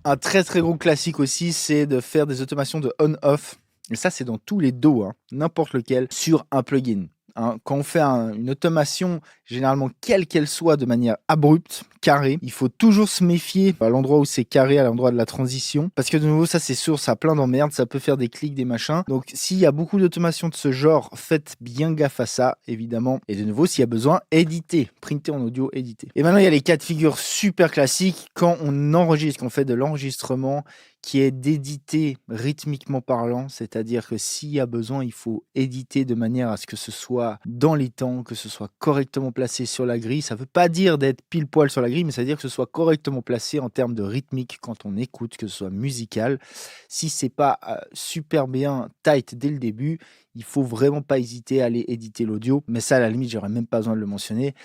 Un très très gros classique aussi, c'est de faire des automations de on-off. Et ça, c'est dans tous les DAW, hein, n'importe lequel, sur un plugin. Hein. Quand on fait une automation, généralement quelle qu'elle soit, de manière abrupte, carrée, il faut toujours se méfier à l'endroit où c'est carré, à l'endroit de la transition, parce que de nouveau, ça c'est source à plein d'emmerdes, ça peut faire des clics, des machins. Donc s'il y a beaucoup d'automations de ce genre, faites bien gaffe à ça, évidemment. Et de nouveau, s'il y a besoin, éditez, printez en audio, éditez. Et maintenant, il y a les cas de figure super classiques quand on enregistre, qu'on fait de l'enregistrement qui est d'éditer rythmiquement parlant, c'est-à-dire que s'il y a besoin, il faut éditer de manière à ce que ce soit dans les temps, que ce soit correctement placé sur la grille. Ça ne veut pas dire d'être pile poil sur la grille, mais ça veut dire que ce soit correctement placé en termes de rythmique quand on écoute, que ce soit musical. Si c'est pas super bien tight dès le début, il faut vraiment pas hésiter à aller éditer l'audio. Mais ça, à la limite, j'aurais même pas besoin de le mentionner.